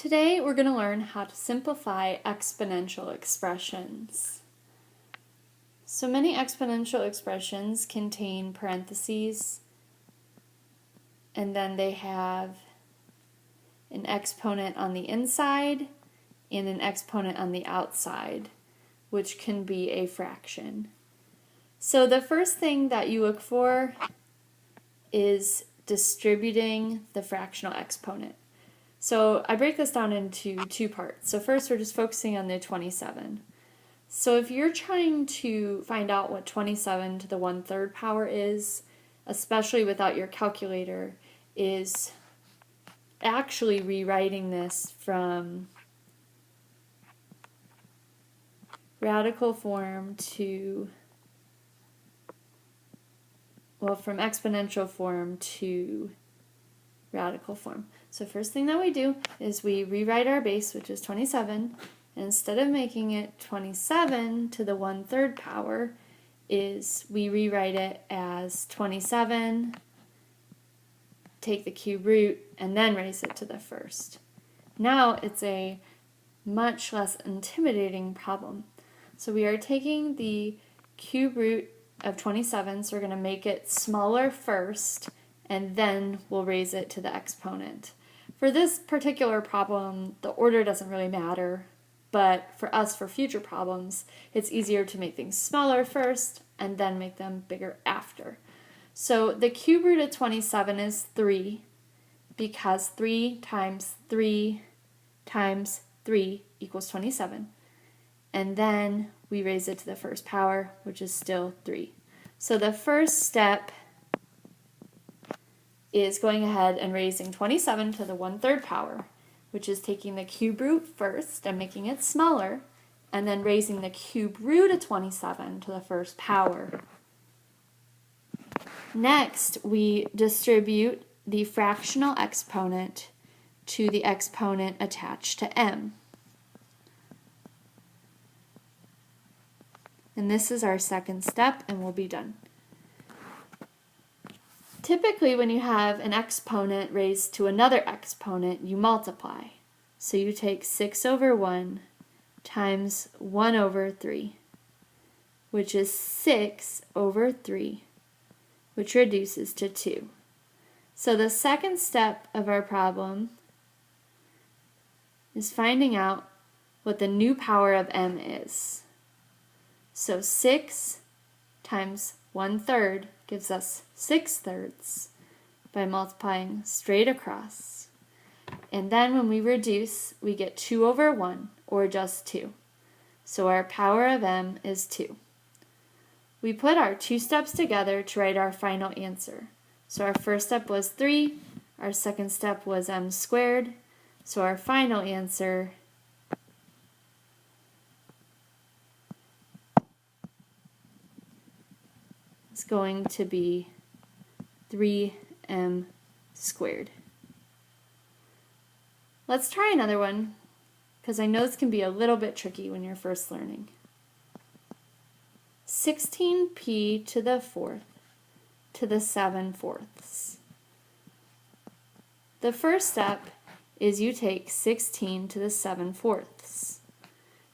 Today we're going to learn how to simplify exponential expressions. So many exponential expressions contain parentheses, and then they have an exponent on the inside and an exponent on the outside, which can be a fraction. So the first thing that you look for is distributing the fractional exponent. So I break this down into two parts. So first we're just focusing on the 27. So if you're trying to find out what 27 to the 1/3 power is, especially without your calculator, is actually rewriting this from radical form to, from exponential form to radical form. So first thing that we do is we rewrite our base, which is 27. And instead of making it 27 to the 1/3 power, is we rewrite it as 27, take the cube root, and then raise it to the first. Now it's a much less intimidating problem. So we are taking the cube root of 27, so we're going to make it smaller first, and then we'll raise it to the exponent. For this particular problem, the order doesn't really matter, but for us, for future problems, it's easier to make things smaller first and then make them bigger after. So the cube root of 27 is 3, because 3 times 3 times 3 equals 27. And then we raise it to the first power, which is still 3. So the first step is going ahead and raising 27 to the 1/3 power, which is taking the cube root first and making it smaller, and then raising the cube root of 27 to the first power. Next, we distribute the fractional exponent to the exponent attached to m. And this is our second step, and we'll be done. Typically, when you have an exponent raised to another exponent, you multiply. So you take 6 over 1 times 1 over 3, which is 6 over 3, which reduces to 2. So the second step of our problem is finding out what the new power of m is. So 6 times 1/3 gives us 6/3 by multiplying straight across. And then when we reduce, we get 2 over 1, or just 2. So our power of m is 2. We put our two steps together to write our final answer. So our first step was 3, our second step was m squared, so our final answer is going to be 3m squared. Let's try another one, because I know this can be a little bit tricky when you're first learning. 16p to the 4th to the 7/4. The first step is you take 16 to the 7/4.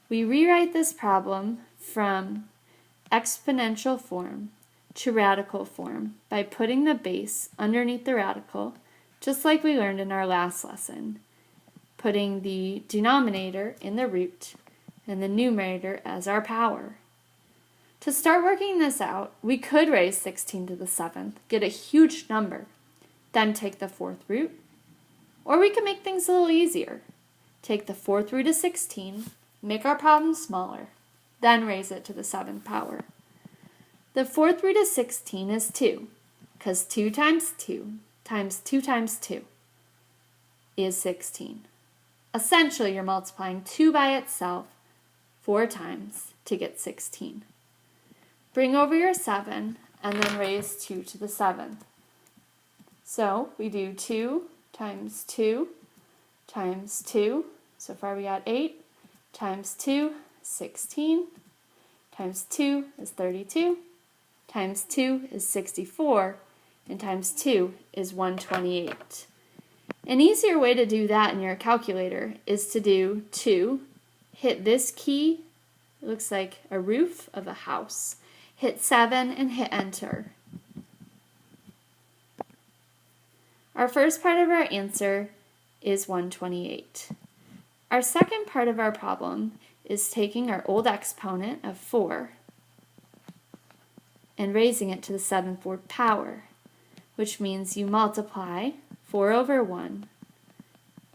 We rewrite this problem from exponential form to radical form by putting the base underneath the radical, just like we learned in our last lesson, putting the denominator in the root and the numerator as our power. To start working this out, we could raise 16 to the 7th, get a huge number, then take the 4th root, or we can make things a little easier. Take the 4th root of 16, make our problem smaller, then raise it to the 7th power. The 4th root of 16 is 2, because 2 times 2 times 2 times 2 is 16. Essentially, you're multiplying 2 by itself 4 times to get 16. Bring over your 7 and then raise 2 to the 7th. So we do 2 times 2 times 2. So far we got 8 times 2, 16, times 2 is 32, times 2 is 64, and times 2 is 128. An easier way to do that in your calculator is to do 2, hit this key, it looks like a roof of a house, hit 7 and hit enter. Our first part of our answer is 128. Our second part of our problem is taking our old exponent of 4 and raising it to the 7/4 power, which means you multiply 4 over 1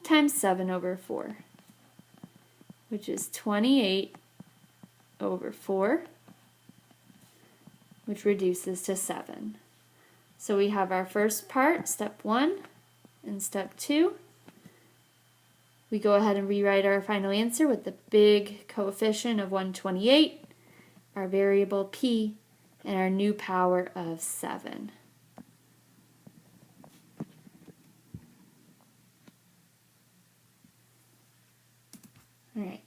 times 7 over 4, which is 28 over 4, which reduces to 7. So we have our first part, step 1, and step 2. We go ahead and rewrite our final answer with the big coefficient of 128, our variable p, and our new power of 7. All right.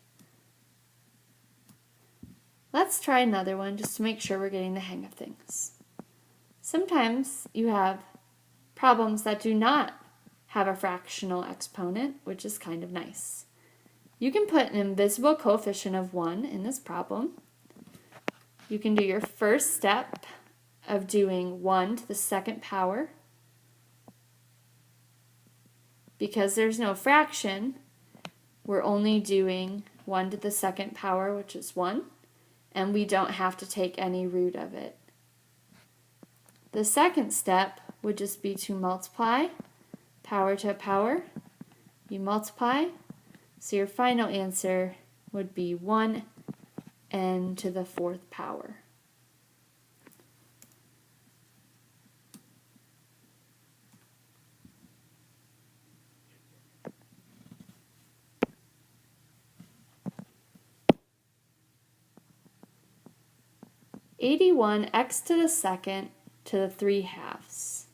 Let's try another one just to make sure we're getting the hang of things. Sometimes you have problems that do not have a fractional exponent, which is kind of nice. You can put an invisible coefficient of 1 in this problem. You can do your first step of doing 1 to the 2nd power. Because there's no fraction, we're only doing 1 to the 2nd power, which is 1, and we don't have to take any root of it. The second step would just be to multiply power to power. You multiply, so your final answer would be 1n to the 4th power. (81x to the 2nd to the 3/2).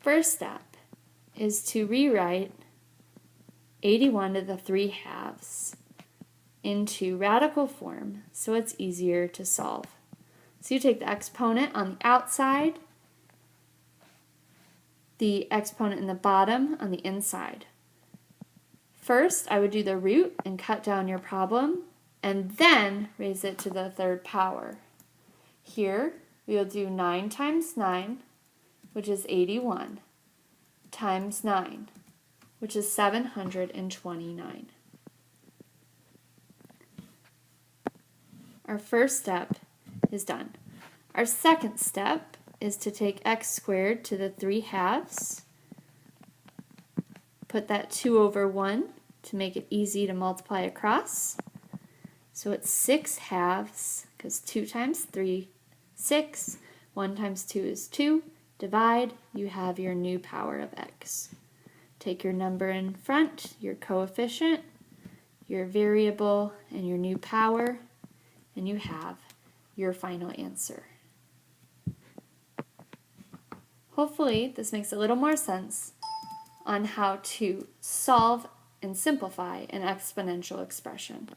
First step is to rewrite 81 to the 3/2 into radical form so it's easier to solve. So you take the exponent on the outside, the exponent in the bottom on the inside. First, I would do the root and cut down your problem, and then raise it to the 3rd power. Here, we will do 9 times 9, which is 81, times 9, which is 729. Our first step is done. Our second step is to take x squared to the 3/2, put that 2 over 1 to make it easy to multiply across. So it's 6/2, because 2 times 3, 6, 1 times 2 is 2, divide, you have your new power of x. Take your number in front, your coefficient, your variable, and your new power, and you have your final answer. Hopefully this makes a little more sense on how to solve and simplify an exponential expression.